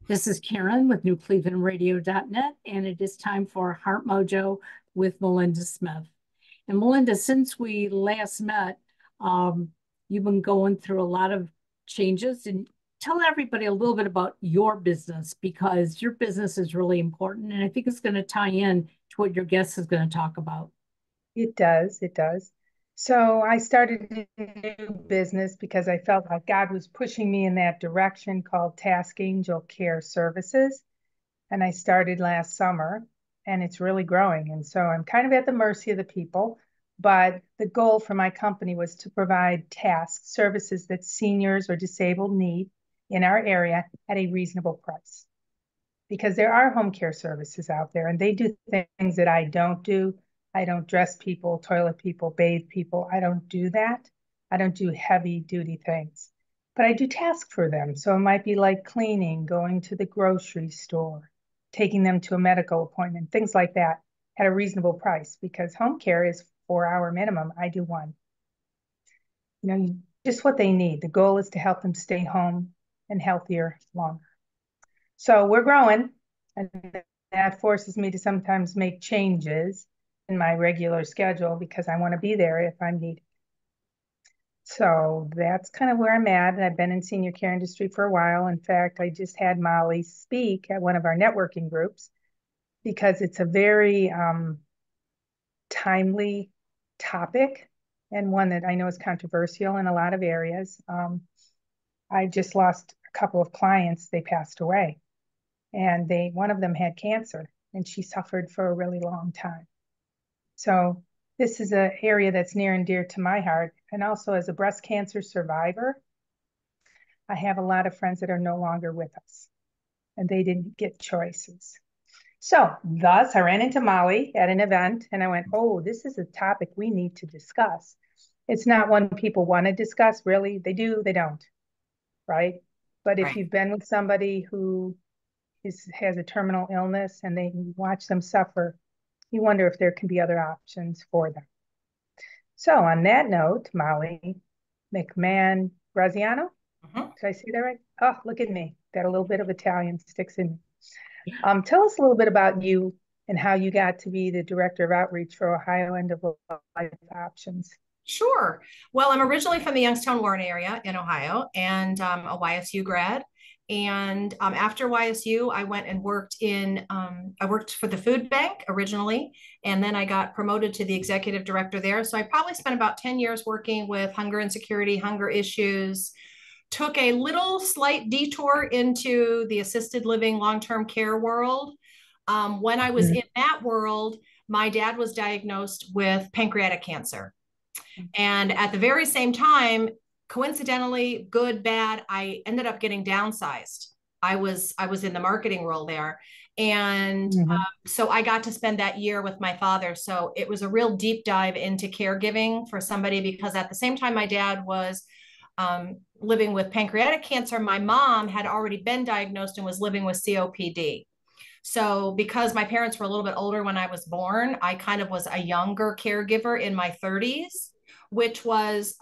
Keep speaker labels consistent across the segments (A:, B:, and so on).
A: This is Karen with newclevelandradio.net, and it is time for Heart Mojo with Melinda Smith. And Melinda, since we last met, um, you've been going through a lot of changes. And tell everybody a little bit about your business because your business is really important. And I think it's going to tie in to what your guest is going to talk about.
B: It does. It does. So I started a new business because I felt like God was pushing me in that direction called Task Angel Care Services. And I started last summer and it's really growing. And so I'm kind of at the mercy of the people. But the goal for my company was to provide task services that seniors or disabled need in our area at a reasonable price. Because there are home care services out there and they do things that I don't do. I don't dress people, toilet people, bathe people. I don't do that. I don't do heavy duty things, but I do tasks for them. So it might be like cleaning, going to the grocery store, taking them to a medical appointment, things like that at a reasonable price because home care is 4 hour minimum. I do one. Just what they need. The goal is to help them stay home and healthier longer. So we're growing, and that forces me to sometimes make changes in my regular schedule because I want to be there if I'm needed. So that's kind of where I'm at. And I've been in senior care industry for a while. In fact, I just had Molly speak at one of our networking groups because it's a very timely topic and one that I know is controversial in a lot of areas. I just lost a couple of clients. They passed away and one of them had cancer and she suffered for a really long time. So this is an area that's near and dear to my heart. And also as a breast cancer survivor, I have a lot of friends that are no longer with us and they didn't get choices. So thus I ran into Molly at an event and I went, oh, this is a topic we need to discuss. It's not one people want to discuss, really. They do, they don't, right? But if
C: Right.
B: you've been with somebody who has a terminal illness and they watch them suffer, you wonder if there can be other options for them. So on that note, Molly McMahon Graziano,
C: Mhm.
B: did I say that right? Oh, look at me. Got a little bit of Italian sticks in me. Tell us a little bit about you and how you got to be the director of outreach for Ohio End of Life Options.
C: Sure. Well, I'm originally from the Youngstown Warren area in Ohio and a YSU grad. And after YSU, I went and I worked for the food bank originally, and then I got promoted to the executive director there. So I probably spent about 10 years working with hunger insecurity, hunger issues, took a little slight detour into the assisted living long-term care world. When I was
B: Mhm.
C: in that world, my dad was diagnosed with pancreatic cancer. And at the very same time, coincidentally, good, bad, I ended up getting downsized. I was in the marketing role there. And
B: Mhm.
C: so I got to spend that year with my father. So it was a real deep dive into caregiving for somebody because at the same time my dad was living with pancreatic cancer, my mom had already been diagnosed and was living with COPD. So, because my parents were a little bit older when I was born, I kind of was a younger caregiver in my 30s, which was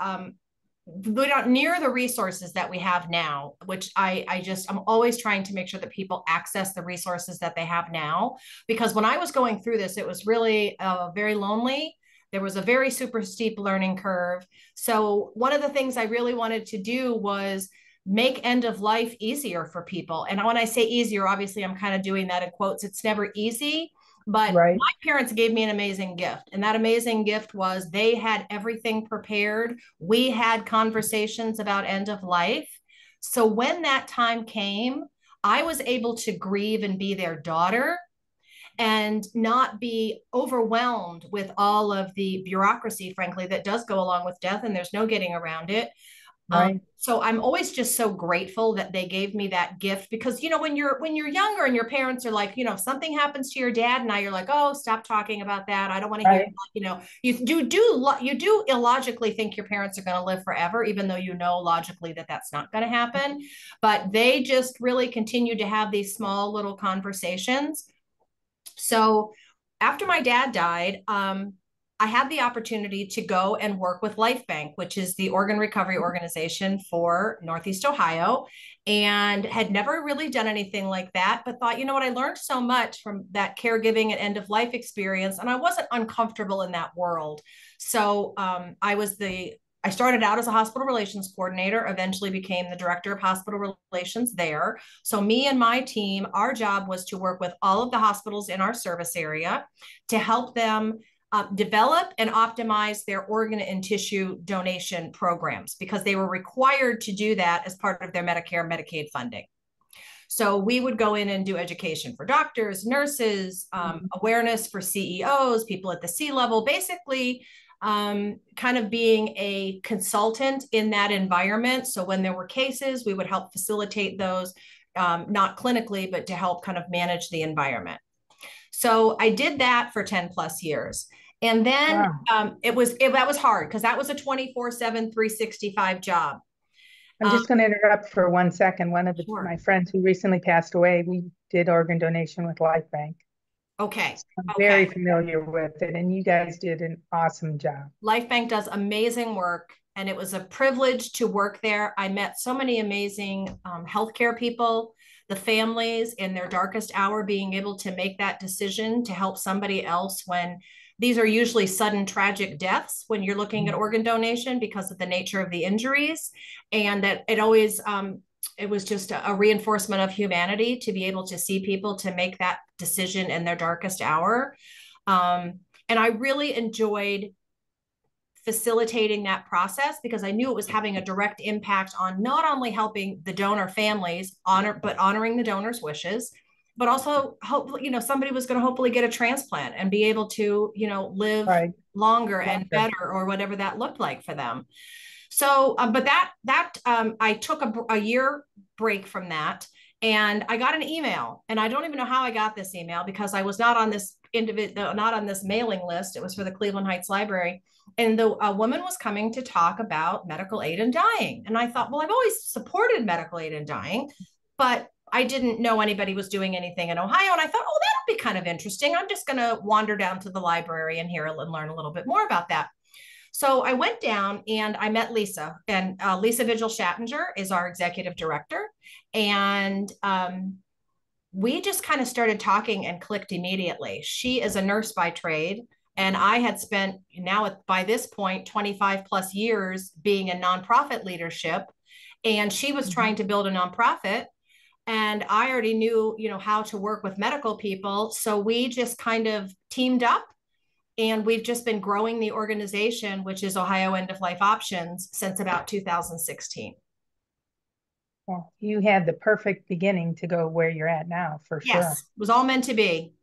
C: not near the resources that we have now, which I'm always trying to make sure that people access the resources that they have now. Because when I was going through this, it was really very lonely. There was a very super steep learning curve. So, one of the things I really wanted to do was make end of life easier for people. And when I say easier, obviously I'm kind of doing that in quotes. It's never easy, but
B: Right.
C: my parents gave me an amazing gift. And that amazing gift was they had everything prepared. We had conversations about end of life. So when that time came, I was able to grieve and be their daughter and not be overwhelmed with all of the bureaucracy, frankly, that does go along with death, and there's no getting around it.
B: Right.
C: So I'm always just so grateful that they gave me that gift because when you're younger and your parents are like, if something happens to your dad now, you're like, oh, stop talking about that. I don't want to hear.
B: Right.
C: You do illogically think your parents are going to live forever, even though you know logically that that's not going to happen. But they just really continue to have these small little conversations. So after my dad died, I had the opportunity to go and work with Life Bank, which is the organ recovery organization for Northeast Ohio, and had never really done anything like that, but thought, you know what, I learned so much from that caregiving and end of life experience, and I wasn't uncomfortable in that world. So I started out as a hospital relations coordinator, eventually became the director of hospital relations there. So me and my team, our job was to work with all of the hospitals in our service area to help them develop and optimize their organ and tissue donation programs, because they were required to do that as part of their Medicare, Medicaid funding. So we would go in and do education for doctors, nurses, awareness for CEOs, people at the C level, basically kind of being a consultant in that environment. So when there were cases, we would help facilitate those, not clinically, but to help kind of manage the environment. So I did that for 10 plus years. And then that was hard, because that was a 24/7, 365 job.
B: I'm just going to interrupt for 1 second. One of my friends who recently passed away, we did organ donation with Life Bank.
C: Okay.
B: So I'm very familiar with it, and you guys did an awesome job.
C: Life Bank does amazing work, and it was a privilege to work there. I met so many amazing healthcare people, the families in their darkest hour, being able to make that decision to help somebody else when these are usually sudden tragic deaths when you're looking at organ donation because of the nature of the injuries. And that it always, it was just a reinforcement of humanity to be able to see people to make that decision in their darkest hour. And I really enjoyed facilitating that process, because I knew it was having a direct impact on not only helping the donor families but honoring the donor's wishes, but also hopefully, somebody was going to hopefully get a transplant and be able to, live longer and better, or whatever that looked like for them. So, but I took a year break from that, and I got an email, and I don't even know how I got this email, because I was not on this mailing list. It was for the Cleveland Heights Library. And a woman was coming to talk about medical aid in dying. And I thought, well, I've always supported medical aid in dying, but I didn't know anybody was doing anything in Ohio. And I thought, oh, that'll be kind of interesting. I'm just going to wander down to the library and learn a little bit more about that. So I went down and I met Lisa, and Lisa Vigil-Shattinger is our executive director. And we just kind of started talking and clicked immediately. She is a nurse by trade. And I had spent by this point, 25 plus years being in nonprofit leadership. And she was trying to build a nonprofit. And I already knew, how to work with medical people. So we just kind of teamed up, and we've just been growing the organization, which is Ohio End of Life Options, since about 2016.
B: Well, you had the perfect beginning to go where you're at now, for sure.
C: Yes, it was all meant to be.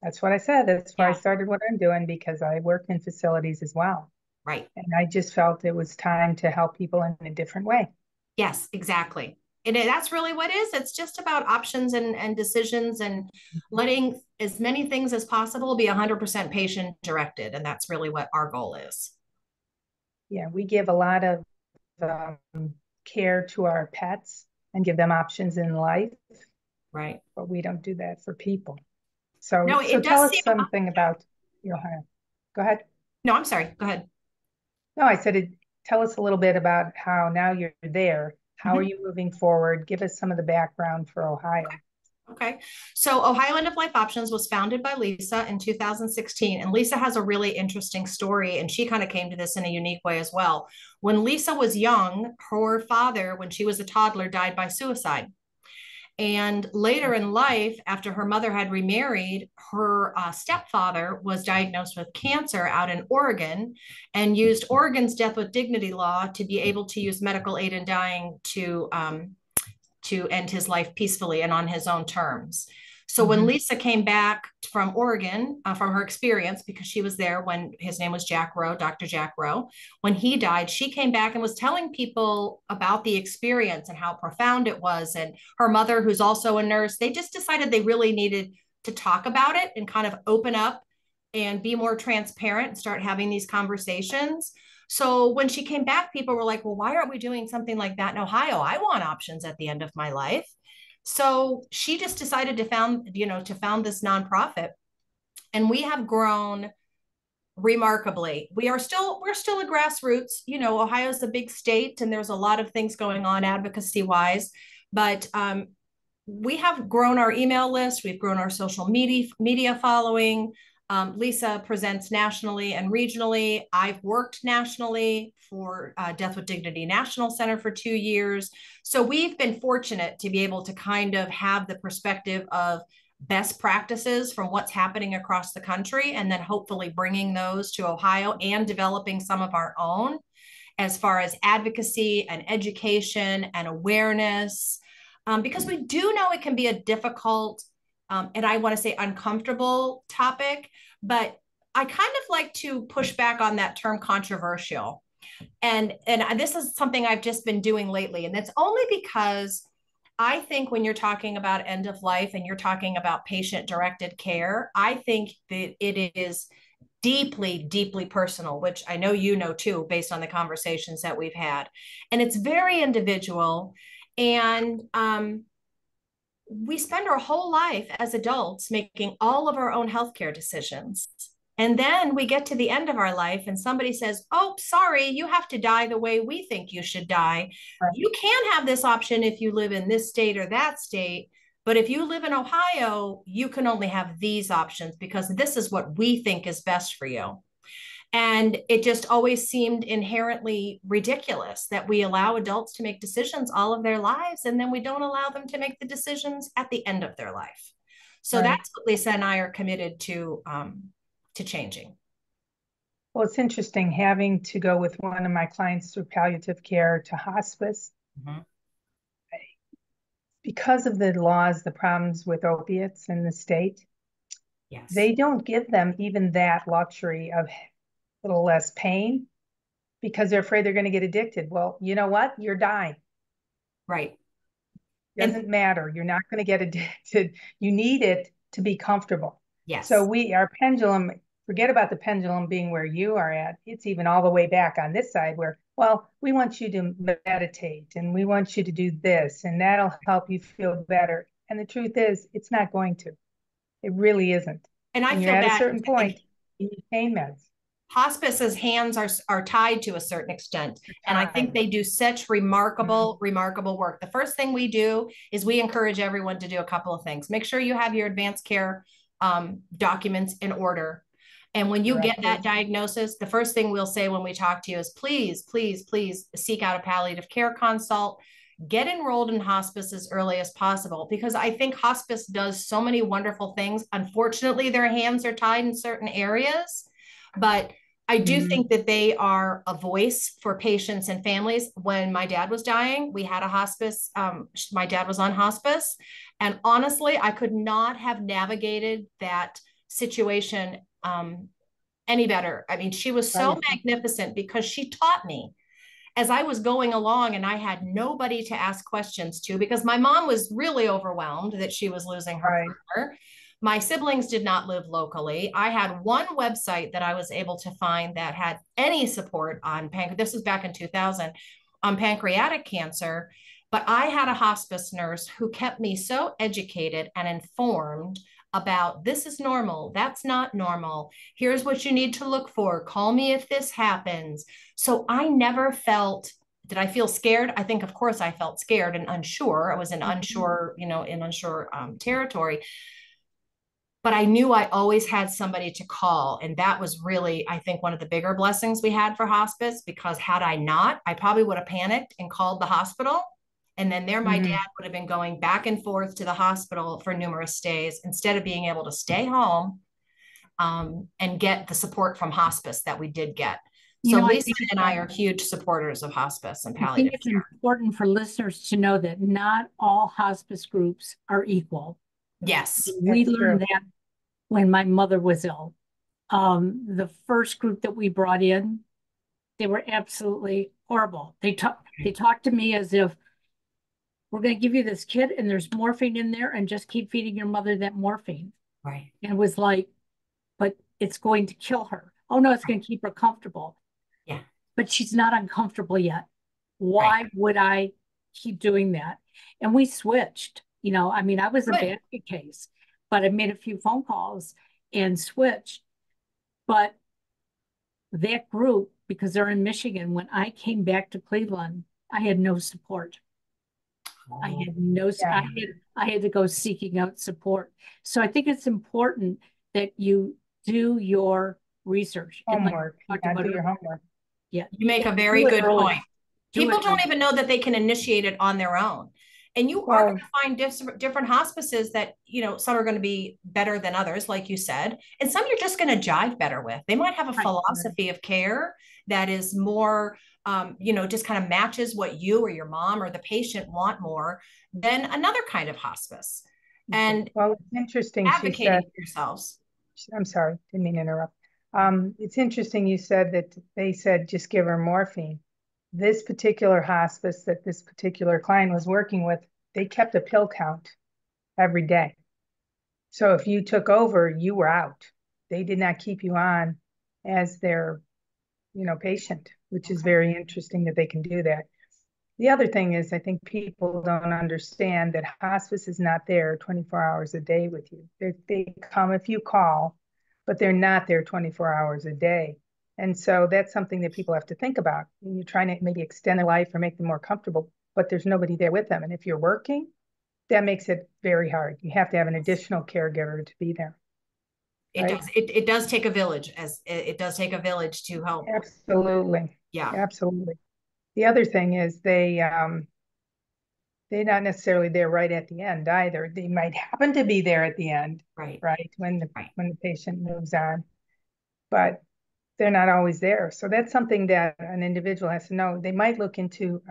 B: That's what I said. That's why I started what I'm doing, because I work in facilities as well.
C: Right.
B: And I just felt it was time to help people in a different way.
C: Yes, exactly. And that's really what it is. It's just about options and decisions, and letting as many things as possible be 100% patient directed. And that's really what our goal is. Yeah,
B: we give a lot of care to our pets and give them options in life.
C: Right.
B: But we don't do that for people. So,
C: no,
B: so tell us something about your Ohio. Go ahead.
C: No, I'm sorry. Go ahead.
B: No, I said, tell us a little bit about how now you're there. How are you moving forward? Give us some of the background for Ohio.
C: Okay. So Ohio End of Life Options was founded by Lisa in 2016. And Lisa has a really interesting story, and she kind of came to this in a unique way as well. When Lisa was young, her father, when she was a toddler, died by suicide. And later in life, after her mother had remarried, her stepfather was diagnosed with cancer out in Oregon, and used Oregon's death with dignity law to be able to use medical aid in dying to end his life peacefully and on his own terms. So when Lisa came back from Oregon, from her experience, because she was there when his name was Jack Rowe, Dr. Jack Rowe, when he died, she came back and was telling people about the experience and how profound it was. And her mother, who's also a nurse, they just decided they really needed to talk about it and kind of open up and be more transparent and start having these conversations. So when she came back, people were like, well, why aren't we doing something like that in Ohio? I want options at the end of my life. So she just decided to found this nonprofit, and we have grown remarkably. We're still a grassroots. You know, Ohio's a big state, and there's a lot of things going on advocacy wise, but we have grown our email list. We've grown our social media following. Lisa presents nationally and regionally. I've worked nationally for Death with Dignity National Center for 2 years. So we've been fortunate to be able to kind of have the perspective of best practices from what's happening across the country, and then hopefully bringing those to Ohio and developing some of our own as far as advocacy and education and awareness. Because we do know it can be a difficult and I want to say uncomfortable topic, but I kind of like to push back on that term controversial. And this is something I've just been doing lately. And it's only because I think when you're talking about end of life and you're talking about patient directed care, I think that it is deeply, deeply personal, which I know you know too, based on the conversations that we've had. And it's very individual. And we spend our whole life as adults making all of our own healthcare decisions. And then we get to the end of our life and somebody says, oh, sorry, you have to die the way we think you should die. Right. You can have this option if you live in this state or that state. But if you live in Ohio, you can only have these options because this is what we think is best for you. And it just always seemed inherently ridiculous that we allow adults to make decisions all of their lives, and then we don't allow them to make the decisions at the end of their life. So right. That's what Lisa and I are committed to changing.
B: Well, it's interesting having to go with one of my clients through palliative care to hospice. Mm-hmm. Because of the laws, the problems with opiates in the state, yes, they don't give them even that luxury of a little less pain because they're afraid they're going to get addicted. Well, you know what? You're dying.
C: Right.
B: Doesn't matter. You're not going to get addicted. You need it to be comfortable.
C: Yes.
B: So our pendulum, forget about the pendulum being where you are at. It's even all the way back on this side where, well, we want you to meditate and we want you to do this and that'll help you feel better. And the truth is, it's not going to. It really isn't.
C: And I feel
B: you're at a certain point, you need pain meds.
C: Hospice's hands are tied to a certain extent. And I think they do such remarkable work. The first thing we do is we encourage everyone to do a couple of things. Make sure you have your advanced care documents in order. And when you get that diagnosis, the first thing we'll say when we talk to you is please, please, please seek out a palliative care consult. Get enrolled in hospice as early as possible, because I think hospice does so many wonderful things. Unfortunately, their hands are tied in certain areas, but I do think that they are a voice for patients and families. When my dad was dying, we had a hospice. My dad was on hospice. And honestly, I could not have navigated that situation any better. I mean, she was so magnificent because she taught me as I was going along, and I had nobody to ask questions to because my mom was really overwhelmed that she was losing her partner. My siblings did not live locally. I had one website that I was able to find that had any support on this was back in 2000, on pancreatic cancer. But I had a hospice nurse who kept me so educated and informed about this is normal, that's not normal, here's what you need to look for, call me if this happens. So I never felt, did I feel scared? I think, of course, I felt scared and unsure. I was in unsure, in unsure territory. But I knew I always had somebody to call. And that was really, I think, one of the bigger blessings we had for hospice, because had I not, I probably would have panicked and called the hospital. And then my dad would have been going back and forth to the hospital for numerous days instead of being able to stay home and get the support from hospice that we did get. So Lisa and I are huge supporters of hospice and palliative care. I think
A: it's important for listeners to know that not all hospice groups are equal.
C: Yes.
A: We learned that when my mother was ill. The first group that we brought in, they were absolutely horrible. They talked to me as if, we're going to give you this kit and there's morphine in there and just keep feeding your mother that morphine.
C: Right.
A: And it was like, but it's going to kill her. Oh no, it's going to keep her comfortable.
C: Yeah.
A: But she's not uncomfortable yet. Why would I keep doing that? And we switched, I mean, I was a basket case, but I made a few phone calls and switched. But that group, because they're in Michigan, when I came back to Cleveland, I had no support. I had no,
B: Yeah.
A: I had to go seeking out support. So I think it's important that you do your research. And like
B: Homework.
A: we talked
B: Yeah,
A: about
B: do your
A: earlier,
B: homework.
A: yeah,
C: You make a
A: do
C: very
A: it
C: good
A: early.
C: point.
A: Do
C: People
A: it
C: don't
A: early.
C: even know that they can initiate it on their own. And you are going to find different hospices that, you know, some are going to be better than others, like you said, and some you're just going to jive better with. They might have a philosophy of care that is more, you know, just kind of matches what you or your mom or the patient want more than another kind of hospice. And
B: well, it's interesting. She
C: advocating
B: said,
C: for yourselves.
B: I'm sorry, didn't mean to interrupt. It's interesting you said that they said just give her morphine. This particular hospice that this particular client was working with, they kept a pill count every day. So if you took over, you were out. They did not keep you on as their, patient, which is very interesting that they can do that. The other thing is, I think people don't understand that hospice is not there 24 hours a day with you. They come if you call, but they're not there 24 hours a day. And so that's something that people have to think about. You're trying to maybe extend their life or make them more comfortable, but there's nobody there with them. And if you're working, that makes it very hard. You have to have an additional caregiver to be there.
C: It does. It does take a village, as it does take a village to help.
B: Absolutely.
C: Yeah.
B: Absolutely. The other thing is they're not necessarily there right at the end either. They might happen to be there at the end,
C: right?
B: When the patient moves on, but they're not always there. So that's something that an individual has to know. They might look into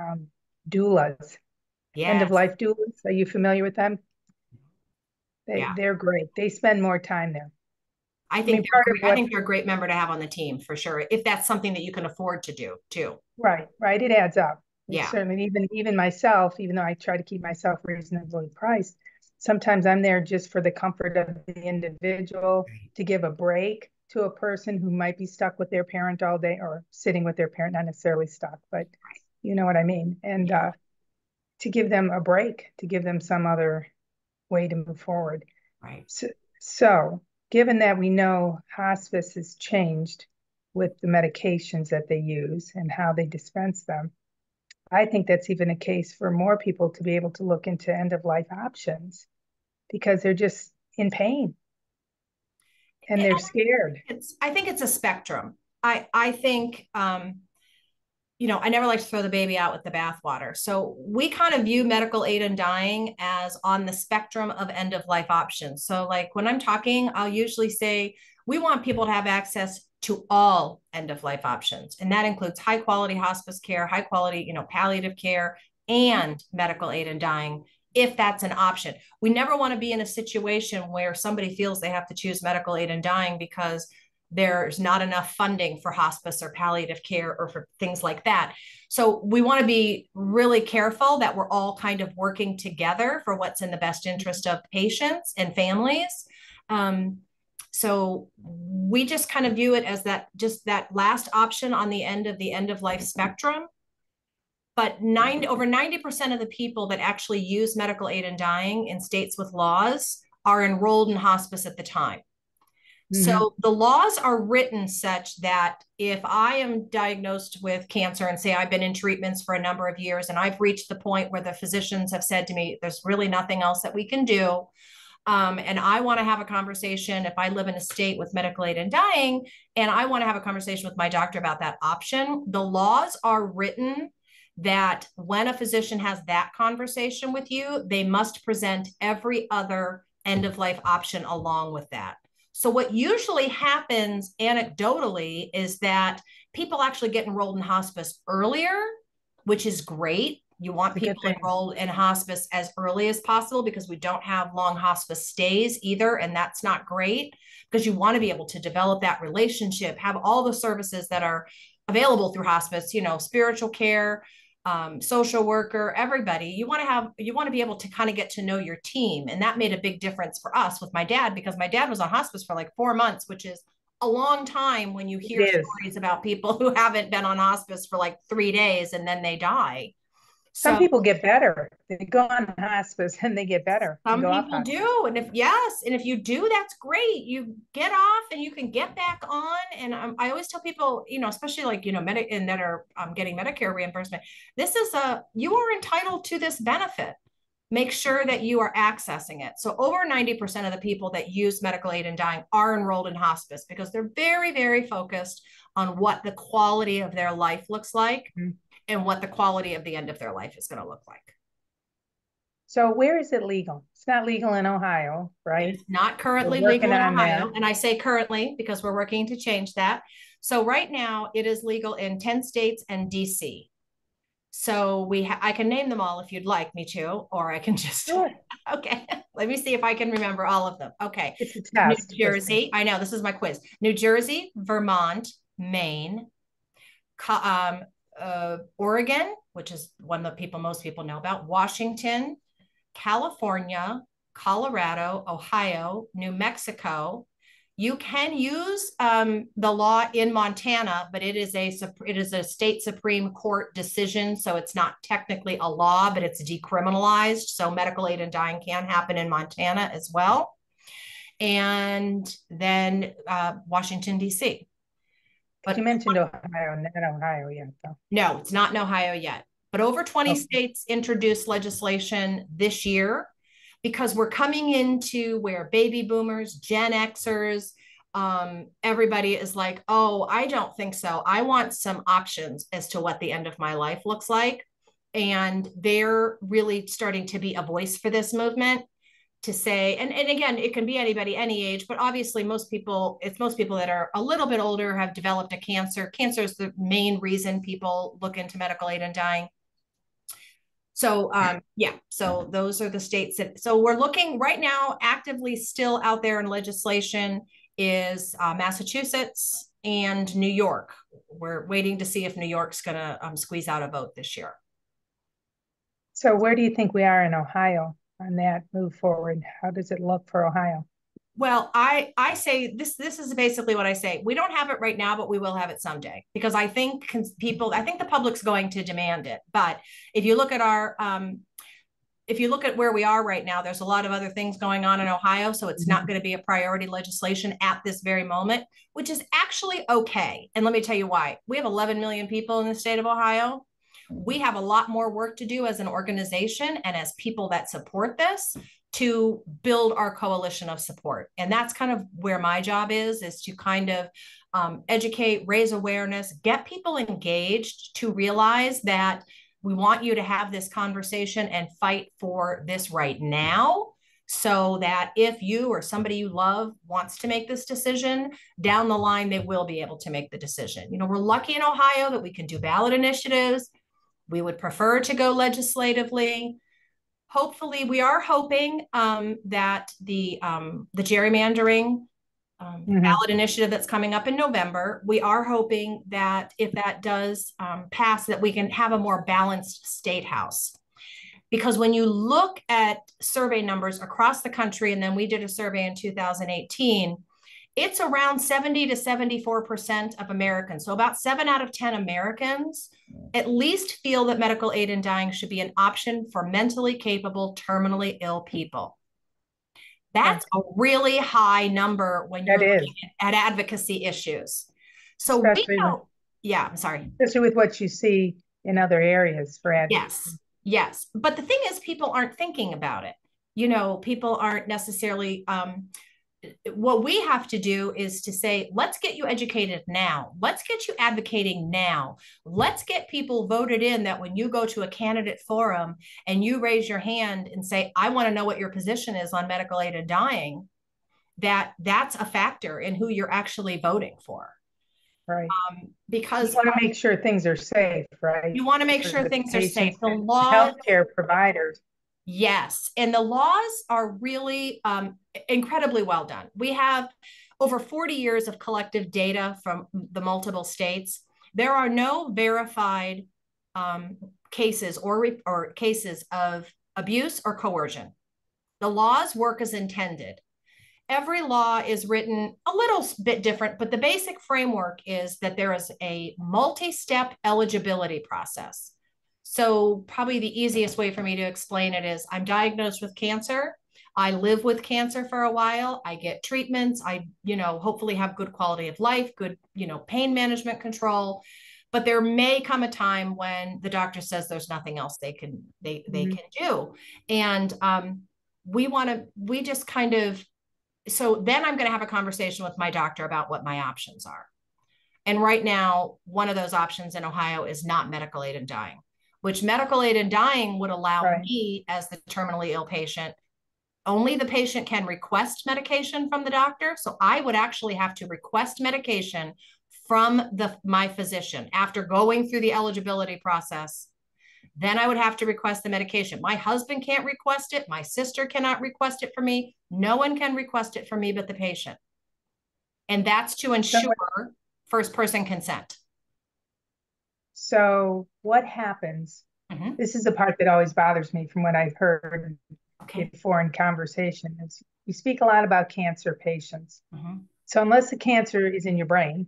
B: doulas, end of life doulas. Are you familiar with them? They're great. They spend more time there.
C: I think they're a great member to have on the team for sure, if that's something that you can afford to do too.
B: Right. It adds up.
C: Yeah.
B: Certainly, even myself, even though I try to keep myself reasonably priced, sometimes I'm there just for the comfort of the individual, to give a break to a person who might be stuck with their parent all day, or sitting with their parent, not necessarily stuck, but you know what I mean. And to give them a break, to give them some other way to move forward.
C: Right.
B: So given that we know hospice has changed with the medications that they use and how they dispense them, I think that's even a case for more people to be able to look into end-of-life options, because they're just in pain and they're scared.
C: I think it's a spectrum. I think, you know, I never like to throw the baby out with the bathwater. So we kind of view medical aid in dying as on the spectrum of end-of-life options. So like when I'm talking, I'll usually say, we want people to have access to all end-of-life options. And that includes high quality hospice care, high quality, you know, palliative care, and medical aid in dying, if that's an option. We never want to be in a situation where somebody feels they have to choose medical aid in dying because there's not enough funding for hospice or palliative care or for things like that. So we want to be really careful that we're all kind of working together for what's in the best interest of patients and families. So we just kind of view it as that last option on the end of life spectrum. But over 90% of the people that actually use medical aid in dying in states with laws are enrolled in hospice at the time. So the laws are written such that if I am diagnosed with cancer and say I've been in treatments for a number of years and I've reached the point where the physicians have said to me, there's really nothing else that we can do, and I want to have a conversation, if I live in a state with medical aid in dying, and I want to have a conversation with my doctor about that option, the laws are written that when a physician has that conversation with you, they must present every other end-of-life option along with that. So what usually happens anecdotally is that people actually get enrolled in hospice earlier, which is great. You want people enrolled in hospice as early as possible because we don't have long hospice stays either. And that's not great because you want to be able to develop that relationship, have all the services that are available through hospice, you know, spiritual care, social worker, everybody. You want to be able to kind of get to know your team. And that made a big difference for us with my dad, because my dad was on hospice for like 4 months, which is a long time when you hear stories about people who haven't been on hospice for like 3 days and then they die.
B: Some
C: So
B: people get better. They go on hospice and they get better and
C: some
B: go off
C: people
B: hospice.
C: do. And if you do, that's great. You get off and you can get back on. And I always tell people, especially like, and that are getting Medicare reimbursement, you are entitled to this benefit. Make sure that you are accessing it. So over 90% of the people that use medical aid in dying are enrolled in hospice because they're very, very focused on what the quality of their life looks like and what the quality of the end of their life is going to look like.
B: So where is it legal? It's not legal in Ohio, right?
C: It's not currently
B: We're
C: legal
B: working
C: in
B: on
C: Ohio.
B: that.
C: And I say currently because we're working to change that. So right now it is legal in 10 states and DC. So I can name them all if you'd like me to, or I can just,
B: Sure.
C: okay, let me see if I can remember all of them. Okay.
B: It's a test.
C: New Jersey, I know this is my quiz. New Jersey, Vermont, Maine, Oregon, which is one that most people know about, Washington, California, Colorado, Ohio, New Mexico. You can use the law in Montana, but it is a state Supreme Court decision, so it's not technically a law, but it's decriminalized. So medical aid in dying can happen in Montana as well, and then Washington D.C.
B: But you mentioned Ohio, not Ohio yet, though.
C: No, it's not in Ohio yet. But over 20 states introduced legislation this year because we're coming into where baby boomers, Gen Xers, everybody is like, oh, I don't think so. I want some options as to what the end of my life looks like. And they're really starting to be a voice for this movement to say, and again, it can be anybody, any age, but obviously most people that are a little bit older have developed a cancer. Cancer is the main reason people look into medical aid in dying. So so those are the states so we're looking right now actively still out there in legislation is Massachusetts and New York. We're waiting to see if New York's going to squeeze out a vote this year.
B: So where do you think we are in Ohio on that move forward? How does it look for Ohio?
C: Well, I say this is basically what I say. We don't have it right now, but we will have it someday because I think the public's going to demand it. But if you look at where we are right now, there's a lot of other things going on in Ohio. So it's not going to be a priority legislation at this very moment, which is actually okay. And let me tell you why. We have 11 million people in the state of Ohio. We have a lot more work to do as an organization and as people that support this to build our coalition of support. And that's kind of where my job is to kind of educate, raise awareness, get people engaged to realize that we want you to have this conversation and fight for this right now so that if you or somebody you love wants to make this decision down the line, they will be able to make the decision. We're lucky in Ohio that we can do ballot initiatives. We would prefer to go legislatively. Hopefully, we are hoping that the gerrymandering ballot initiative that's coming up in November, we are hoping that if that does pass, that we can have a more balanced state house. Because when you look at survey numbers across the country, and then we did a survey in 2018, it's around 70 to 74% of Americans. So about 7 out of 10 Americans at least feel that medical aid in dying should be an option for mentally capable, terminally ill people. That's a really high number when you're looking at advocacy issues. So especially I'm sorry.
B: Especially with what you see in other areas for advocacy.
C: Yes. But the thing is, people aren't thinking about it. People aren't necessarily what we have to do is to say, let's get you educated now. Let's get you advocating now. Let's get people voted in that when you go to a candidate forum and you raise your hand and say, I want to know what your position is on medical aid in dying, that's a factor in who you're actually voting for.
B: Right.
C: Because
B: you want to make sure things are safe, right?
C: You want to make sure things are safe. The
B: laws, healthcare providers.
C: Yes. And the laws are really incredibly well done. We have over 40 years of collective data from the multiple states. There are no verified cases or cases of abuse or coercion. The laws work as intended. Every law is written a little bit different, but the basic framework is that there is a multi-step eligibility process. So probably the easiest way for me to explain it is I'm diagnosed with cancer. I live with cancer for a while. I get treatments. I, hopefully have good quality of life, good, pain management control. But there may come a time when the doctor says there's nothing else they can can do. And we just kind of, so then I'm going to have a conversation with my doctor about what my options are. And right now, one of those options in Ohio is not medical aid in dying, which medical aid in dying would allow me as the terminally ill patient. Only the patient can request medication from the doctor. So I would actually have to request medication from my physician after going through the eligibility process. Then I would have to request the medication. My husband can't request it. My sister cannot request it for me. No one can request it for me but the patient. And that's to ensure first person consent.
B: So what happens? This is the part that always bothers me from what I've heard before in conversation. Is you speak a lot about cancer patients. So unless the cancer is in your brain,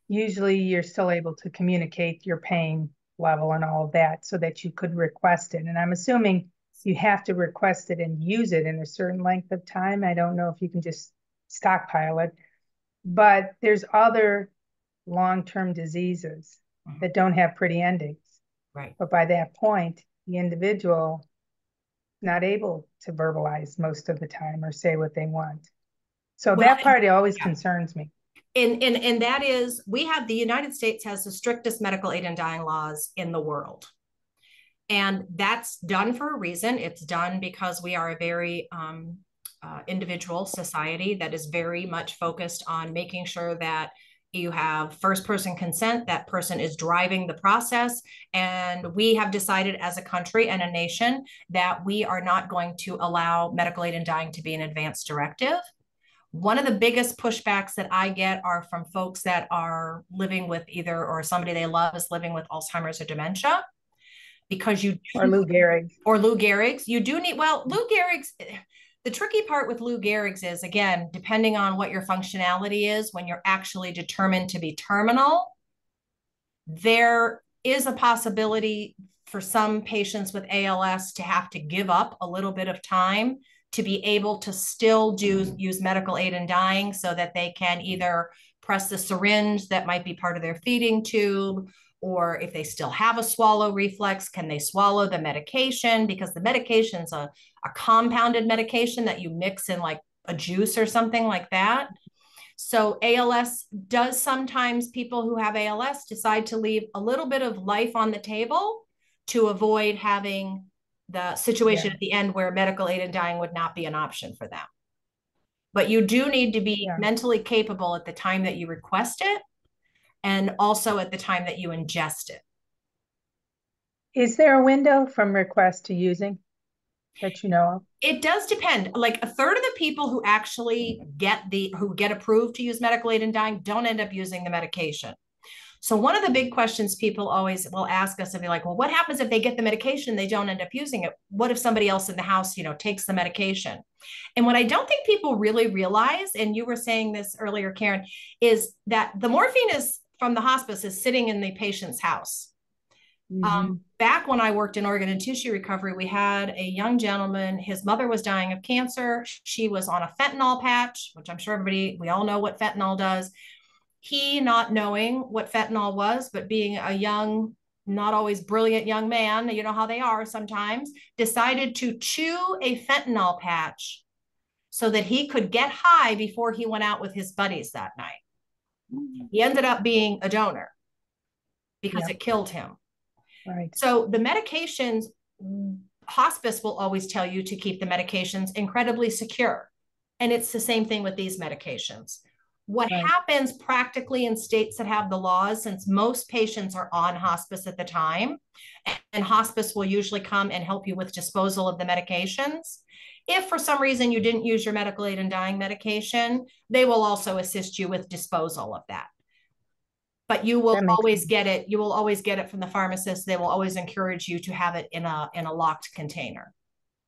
B: usually you're still able to communicate your pain level and all of that so that you could request it. And I'm assuming you have to request it and use it in a certain length of time. I don't know if you can just stockpile it, but there's other long-term diseases that don't have pretty endings. But by that point, the individual not able to verbalize most of the time or say what they want. So that part always concerns me.
C: And that is, the United States has the strictest medical aid in dying laws in the world. And that's done for a reason. It's done because we are a very individual society that is very much focused on making sure that you have first person consent, that person is driving the process. And we have decided as a country and a nation that we are not going to allow medical aid in dying to be an advance directive. One of the biggest pushbacks that I get are from folks that are living with or somebody they love is living with Alzheimer's or dementia. Because
B: or Lou
C: Gehrig's, you do need, Lou Gehrig's, the tricky part with Lou Gehrig's is, again, depending on what your functionality is, when you're actually determined to be terminal, there is a possibility for some patients with ALS to have to give up a little bit of time to be able to still use medical aid in dying so that they can either press the syringe that might be part of their feeding tube, or if they still have a swallow reflex, can they swallow the medication? Because the medication's a compounded medication that you mix in like a juice or something like that. So ALS does sometimes, people who have ALS decide to leave a little bit of life on the table to avoid having the situation at the end where medical aid in dying would not be an option for them. But you do need to be mentally capable at the time that you request it, and also at the time that you ingest it.
B: Is there a window from request to using that you know of?
C: It does depend. Like a third of the people who actually get approved to use medical aid in dying don't end up using the medication. So one of the big questions people always will ask us and be like, well, what happens if they get the medication, they don't end up using it? What if somebody else in the house, takes the medication? And what I don't think people really realize, and you were saying this earlier, Karen, is that the morphine from the hospice is sitting in the patient's house. Back when I worked in organ and tissue recovery, we had a young gentleman, his mother was dying of cancer. She was on a fentanyl patch, which I'm sure we all know what fentanyl does. He, not knowing what fentanyl was, but being a young, not always brilliant young man, you know how they are sometimes, decided to chew a fentanyl patch so that he could get high before he went out with his buddies that night. He ended up being a donor because it killed him.
B: Right.
C: So the medications, hospice will always tell you to keep the medications incredibly secure. And it's the same thing with these medications. What happens practically in states that have the laws, since most patients are on hospice at the time, and hospice will usually come and help you with disposal of the medications. If for some reason you didn't use your medical aid in dying medication, they will also assist you with disposal of that. But you will always get it. You will always get it from the pharmacist. They will always encourage you to have it in a locked container,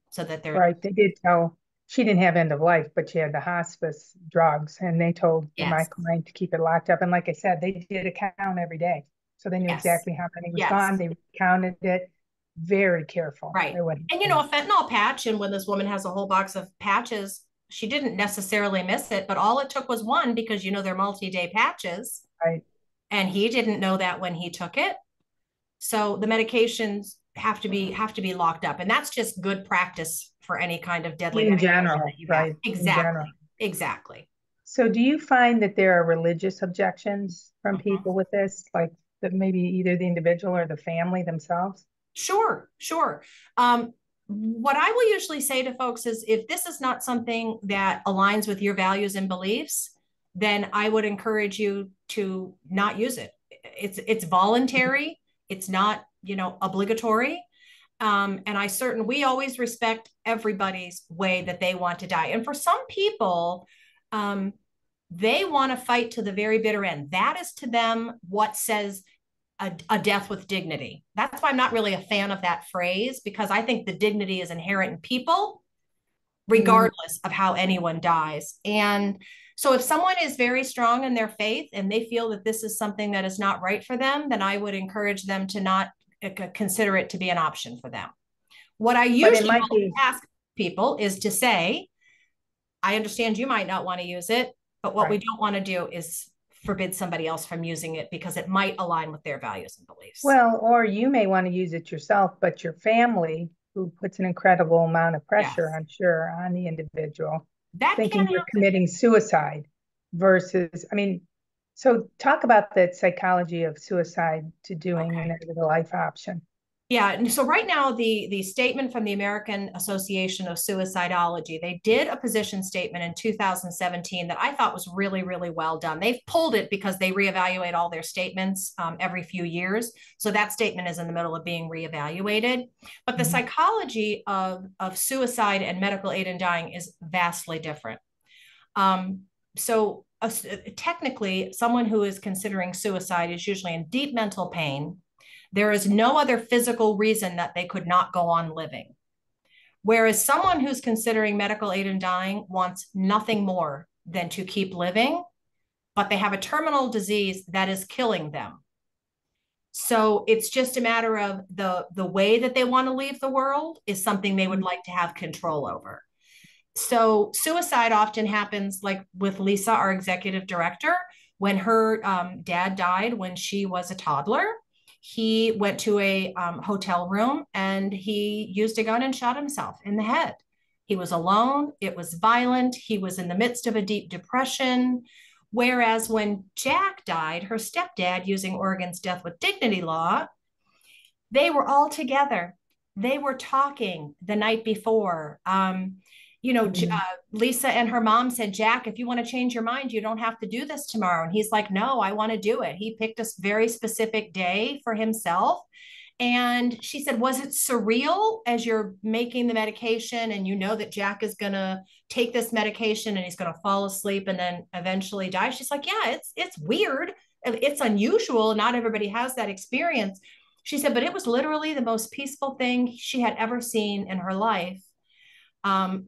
C: so that they're
B: right. They did tell she didn't have end of life, but she had the hospice drugs, and they told my client to keep it locked up. And like I said, they did a count every day. So they knew
C: Yes.
B: exactly how many was
C: Yes.
B: gone. They counted it. Very careful.
C: Right. And, you know, a fentanyl patch, and when this woman has a whole box of patches, she didn't necessarily miss it, but all it took was one, because, you know, they're multi-day patches.
B: Right.
C: And he didn't know that when he took it. So the medications have to be locked up. And that's just good practice for any kind of deadly
B: In
C: medication
B: general,
C: that you have.
B: right.
C: Exactly.
B: In general.
C: Exactly.
B: So do you find that there are religious objections from people with this, like that maybe either the individual or the family themselves?
C: Sure. What I will usually say to folks is, if this is not something that aligns with your values and beliefs, then I would encourage you to not use it. It's voluntary. It's not, you know, obligatory. And we always respect everybody's way that they want to die. And for some people, they want to fight to the very bitter end. That is to them what says a death with dignity. That's why I'm not really a fan of that phrase, because I think the dignity is inherent in people, regardless of how anyone dies. And so if someone is very strong in their faith and they feel that this is something that is not right for them, then I would encourage them to not consider it to be an option for them. What I usually ask people is to say, I understand you might not want to use it, but what we don't want to do is forbid somebody else from using it because it might align with their values and beliefs.
B: Well, or you may want to use it yourself, but your family, who puts an incredible amount of pressure, I'm sure, on the individual, thinking you're committing suicide versus, I mean, so talk about that psychology of suicide to doing an end of the life option.
C: Yeah. And so right now, the statement from the American Association of Suicidology, they did a position statement in 2017 that I thought was really, really well done. They've pulled it because they reevaluate all their statements every few years. So that statement is in the middle of being reevaluated. But the psychology of suicide and medical aid in dying is vastly different. Technically, someone who is considering suicide is usually in deep mental pain. There is no other physical reason that they could not go on living. Whereas someone who's considering medical aid in dying wants nothing more than to keep living, but they have a terminal disease that is killing them. So it's just a matter of the way that they want to leave the world is something they would like to have control over. So suicide often happens, like with Lisa, our executive director, when her dad died when she was a toddler. He went to a hotel room and he used a gun and shot himself in the head. He was alone. It was violent. He was in the midst of a deep depression. Whereas when Jack died, her stepdad, using Oregon's death with dignity law, they were all together. They were talking the night before. Lisa and her mom said, Jack, if you want to change your mind, you don't have to do this tomorrow. And he's like, no, I want to do it. He picked a very specific day for himself. And she said, was it surreal as you're making the medication and you know that Jack is going to take this medication and he's going to fall asleep and then eventually die? She's like, yeah, it's weird. It's unusual. Not everybody has that experience. She said, but it was literally the most peaceful thing she had ever seen in her life.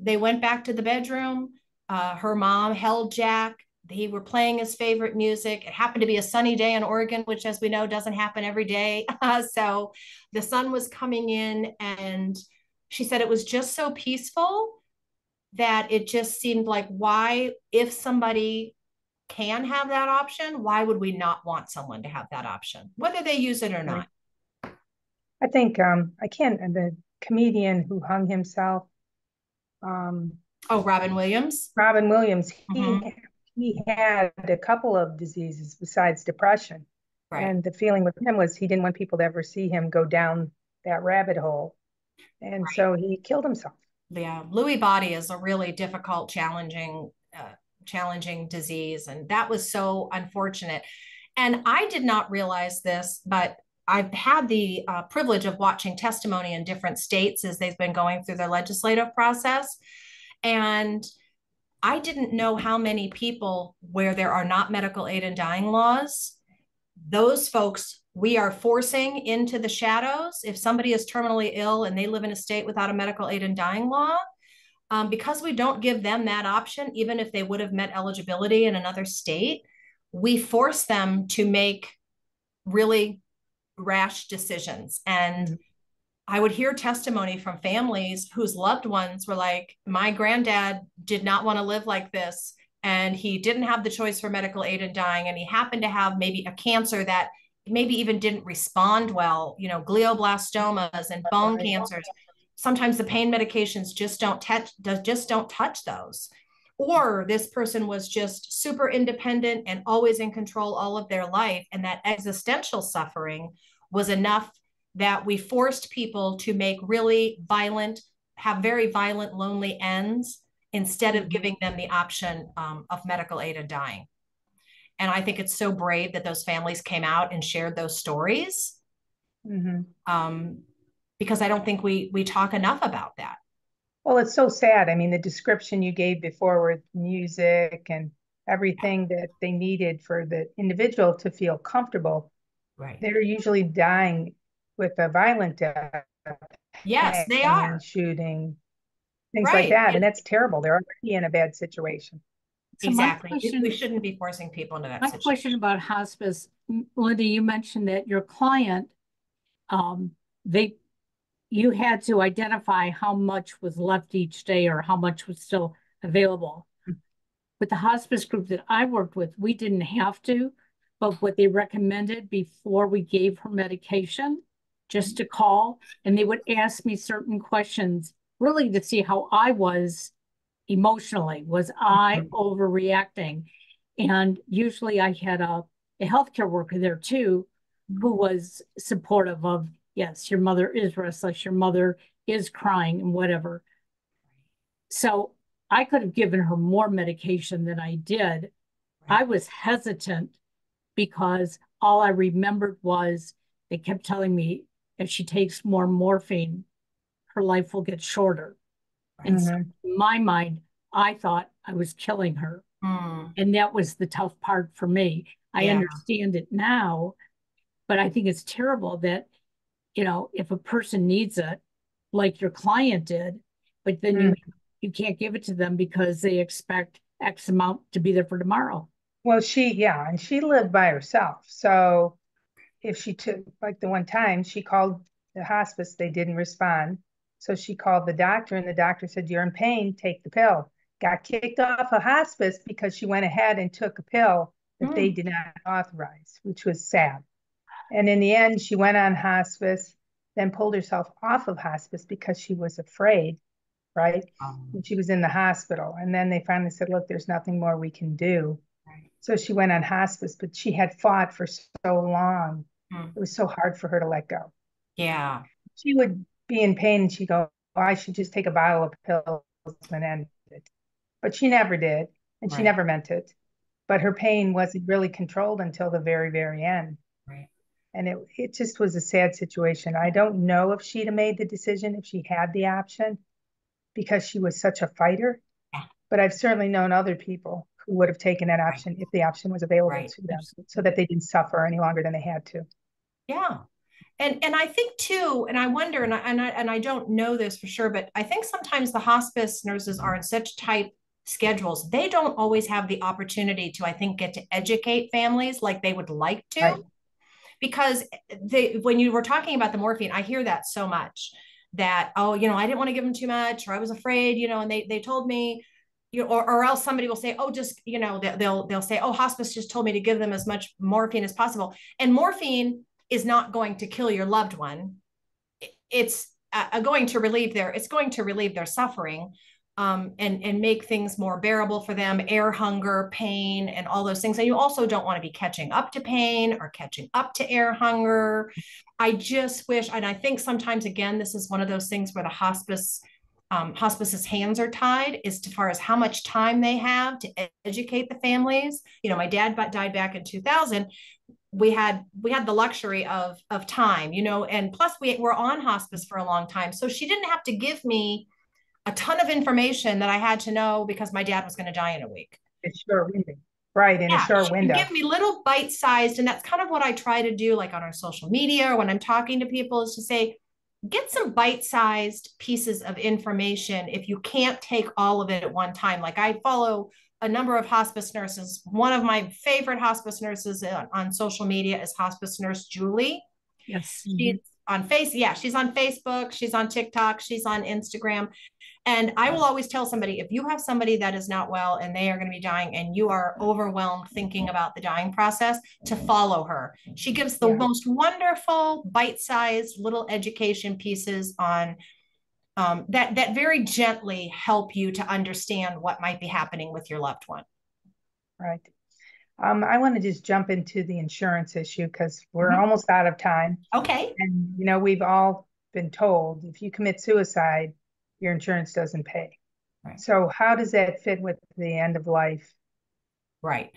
C: They went back to the bedroom. Her mom held Jack. They were playing his favorite music. It happened to be a sunny day in Oregon, which, as we know, doesn't happen every day. So the sun was coming in, and she said it was just so peaceful that it just seemed like, why, if somebody can have that option, why would we not want someone to have that option, whether they use it or not?
B: I think the comedian who hung himself,
C: Robin Williams.
B: Robin Williams. He had a couple of diseases besides depression. Right. And the feeling with him was he didn't want people to ever see him go down that rabbit hole. And so he killed himself.
C: Yeah. Lewy body is a really difficult, challenging disease. And that was so unfortunate. And I did not realize this, but I've had the privilege of watching testimony in different states as they've been going through their legislative process. And I didn't know how many people where there are not medical aid in dying laws, those folks we are forcing into the shadows. If somebody is terminally ill and they live in a state without a medical aid in dying law, because we don't give them that option, even if they would have met eligibility in another state, we force them to make really rash decisions. And I would hear testimony from families whose loved ones were like, my granddad did not want to live like this. And he didn't have the choice for medical aid in dying. And he happened to have maybe a cancer that maybe even didn't respond well, you know, glioblastomas and bone cancers. Sometimes the pain medications just don't touch those. Or this person was just super independent and always in control all of their life. And that existential suffering was enough that we forced people to make have very violent, lonely ends instead of giving them the option of medical aid in dying. And I think it's so brave that those families came out and shared those stories. Because I don't think we talk enough about that.
B: Well, it's so sad. I mean, the description you gave before with music and everything that they needed for the individual to feel comfortable,
C: right?
B: They're usually dying with a violent death.
C: Yes, they are.
B: Shooting, things like that. And that's terrible. They're already in a bad situation.
C: So exactly. We shouldn't be forcing people into that situation.
A: My question about hospice, Melinda, you mentioned that your client, you had to identify how much was left each day or how much was still available. With the hospice group that I worked with, we didn't have to, but what they recommended before we gave her medication, just to call, and they would ask me certain questions, really to see how I was emotionally. Was I overreacting? And usually I had a healthcare worker there too, who was supportive of, yes, your mother is restless, your mother is crying and whatever. So I could have given her more medication than I did. I was hesitant because all I remembered was they kept telling me if she takes more morphine, her life will get shorter. And so in my mind, I thought I was killing her. And that was the tough part for me. I understand it now, but I think it's terrible that, you know, if a person needs it, like your client did, but then you can't give it to them because they expect X amount to be there for tomorrow.
B: Well, and she lived by herself. So if she took, like the one time she called the hospice, they didn't respond. So she called the doctor and the doctor said, you're in pain, take the pill. Got kicked off of hospice because she went ahead and took a pill that they did not authorize, which was sad. And in the end, she went on hospice, then pulled herself off of hospice because she was afraid, right? And she was in the hospital. And then they finally said, look, there's nothing more we can do. So she went on hospice, but she had fought for so long. It was so hard for her to let go.
C: Yeah.
B: She would be in pain and she'd go, oh, I should just take a bottle of pills and end it. But she never did. And she never meant it. But her pain wasn't really controlled until the very, very end. And it just was a sad situation. I don't know if she'd have made the decision if she had the option because she was such a fighter. But I've certainly known other people who would have taken that option if the option was available to them so that they didn't suffer any longer than they had to.
C: Yeah. And I think too, and I wonder, and I don't know this for sure, but I think sometimes the hospice nurses are in such tight schedules, they don't always have the opportunity to, I think, get to educate families like they would like to. Because when you were talking about the morphine, I hear that so much that, oh, you know, I didn't want to give them too much, or I was afraid, you know, and they told me, you know, or else somebody will say, oh, just, you know, they'll say, oh, hospice just told me to give them as much morphine as possible. And morphine is not going to kill your loved one. It's going to relieve their suffering. And make things more bearable for them, air hunger, pain, and all those things. And you also don't want to be catching up to pain or catching up to air hunger. I just wish, and I think sometimes, again, this is one of those things where the hospice's hands are tied as far as how much time they have to educate the families. You know, my dad died back in 2000. We had the luxury of time, you know, and plus we were on hospice for a long time. So she didn't have to give me a ton of information that I had to know because my dad was going to die in a week.
B: It's short window. Right, in a short window.
C: Give me little bite-sized, and that's kind of what I try to do, like on our social media or when I'm talking to people, is to say, get some bite-sized pieces of information if you can't take all of it at one time. Like I follow a number of hospice nurses. One of my favorite hospice nurses on social media is hospice nurse Julie.
A: Yes.
C: She's on she's on Facebook, she's on TikTok, she's on Instagram. And I will always tell somebody, if you have somebody that is not well and they are going to be dying and you are overwhelmed thinking about the dying process, to follow her. She gives the most wonderful bite-sized little education pieces on that very gently help you to understand what might be happening with your loved one.
B: Right. I want to just jump into the insurance issue because we're almost out of time.
C: Okay.
B: And, you know, we've all been told if you commit suicide, your insurance doesn't pay. Right. So how does that fit with the end of life?
C: Right.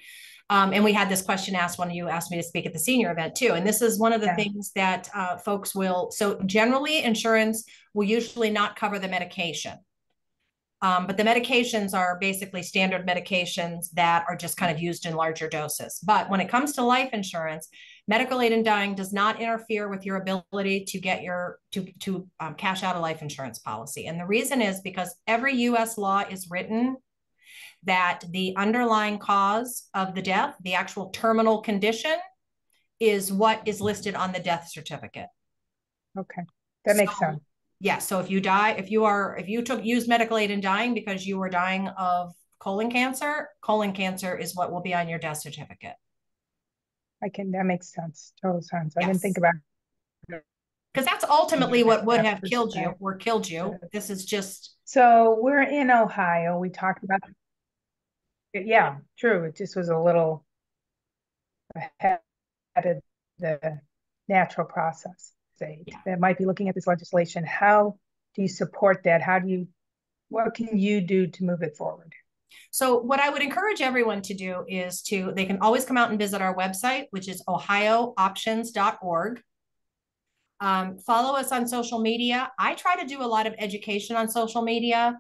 C: And we had this question asked when you asked me to speak at the senior event too. And this is one of the things that folks will, so generally insurance will usually not cover the medication. But the medications are basically standard medications that are just kind of used in larger doses. But when it comes to life insurance, medical aid in dying does not interfere with your ability to get to cash out a life insurance policy. And the reason is because every U.S. law is written that the underlying cause of the death, the actual terminal condition, is what is listed on the death certificate.
B: Okay, that makes sense.
C: Yeah. So if you die, if you used medical aid in dying because you were dying of colon cancer is what will be on your death certificate.
B: That makes sense. Total sense. I didn't think about it.
C: Because that's ultimately what would have killed you or killed you. This is just.
B: So we're in Ohio. We talked about, yeah, true. It just was a little ahead of the natural process. That might be looking at this legislation. How do you support that? What can you do to move it forward?
C: So what I would encourage everyone to do is they can always come out and visit our website, which is ohiooptions.org. Follow us on social media. I try to do a lot of education on social media.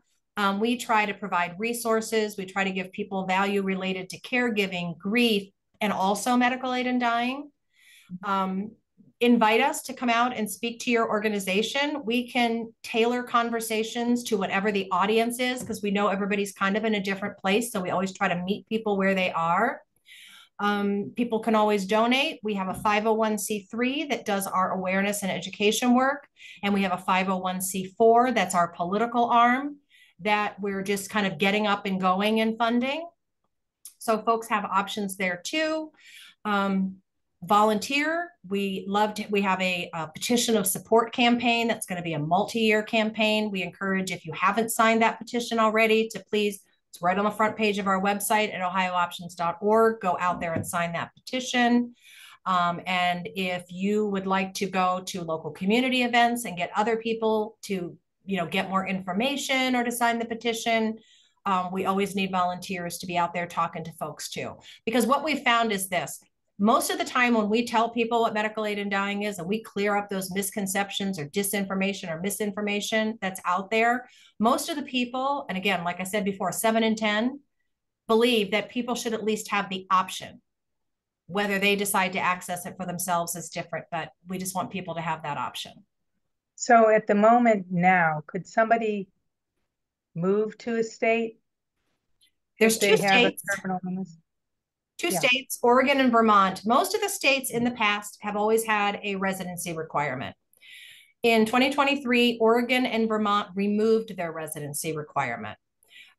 C: We try to provide resources. We try to give people value related to caregiving, grief, and also medical aid in dying. Invite us to come out and speak to your organization. We can tailor conversations to whatever the audience is because we know everybody's kind of in a different place. So we always try to meet people where they are. People can always donate. We have a 501c3 that does our awareness and education work. And we have a 501c4 that's our political arm that we're just kind of getting up and going and funding. So folks have options there too. Volunteer. We have a petition of support campaign that's going to be a multi-year campaign. We encourage, if you haven't signed that petition already, to please, it's right on the front page of our website at ohiooptions.org. Go out there and sign that petition. And if you would like to go to local community events and get other people to, get more information or to sign the petition, we always need volunteers to be out there talking to folks too. Because what we found is this: most of the time when we tell people what medical aid in dying is and we clear up those misconceptions or disinformation or misinformation that's out there, most of the people, and again, like I said before, 7 in 10 believe that people should at least have the option. Whether they decide to access it for themselves is different, but we just want people to have that option.
B: So at the moment now, could somebody move to a state?
C: There's two states. Two states, Oregon and Vermont. Most of the states in the past have always had a residency requirement. In 2023, Oregon and Vermont removed their residency requirement.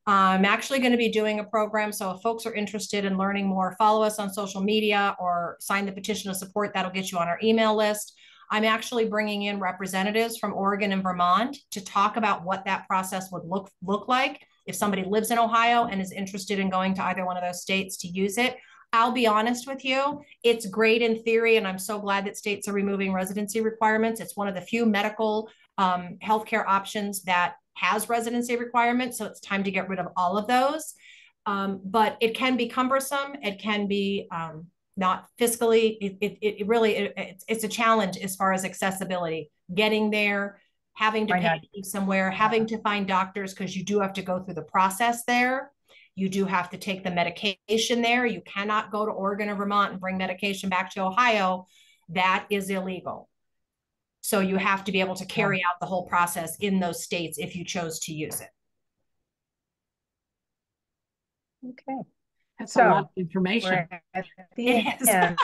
C: I'm actually going to be doing a program. So if folks are interested in learning more, follow us on social media or sign the petition of support. That'll get you on our email list. I'm actually bringing in representatives from Oregon and Vermont to talk about what that process would look like if somebody lives in Ohio and is interested in going to either one of those states to use it. I'll be honest with you, it's great in theory, and I'm so glad that states are removing residency requirements. It's one of the few medical healthcare options that has residency requirements, so it's time to get rid of all of those. But it can be cumbersome. It can be not fiscally. It's a challenge as far as accessibility, getting there, having to pay somewhere, having to find doctors because you do have to go through the process there. You do have to take the medication there. You cannot go to Oregon or Vermont and bring medication back to Ohio. That is illegal. So you have to be able to carry out the whole process in those states if you chose to use it.
A: Okay. That's a lot of information.
B: We're at the end here.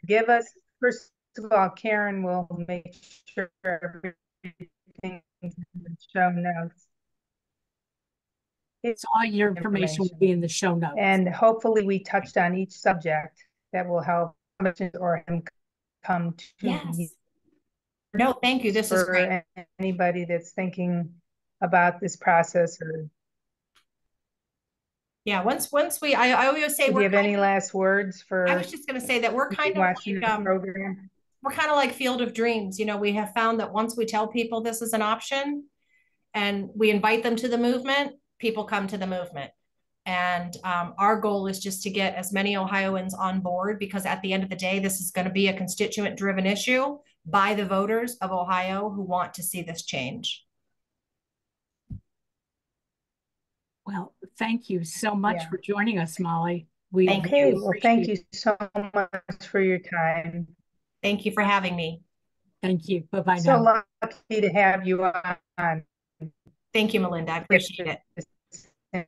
B: Give us, first of all, Karen will make sure everything is in the show notes.
A: So all your information will be in the show notes.
B: And hopefully we touched on each subject that will help or him come to you.
C: No, thank you. This is great.
B: Anybody that's thinking about this process or.
C: Yeah, once we, I always say,
B: do you have any last words for?
C: I was just going to say that we're kind of
B: watching the program.
C: We're kind of like Field of Dreams. You know, we have found that once we tell people this is an option and we invite them to the movement, people come to the movement. And our goal is just to get as many Ohioans on board, because at the end of the day, this is going to be a constituent driven issue by the voters of Ohio who want to see this change.
A: Well, thank you so much for joining us, Molly.
B: Thank you so much for your time.
C: Thank you for having me.
A: Thank you. Bye-bye now.
B: So lucky to have you on.
C: Thank you, Melinda. I appreciate it.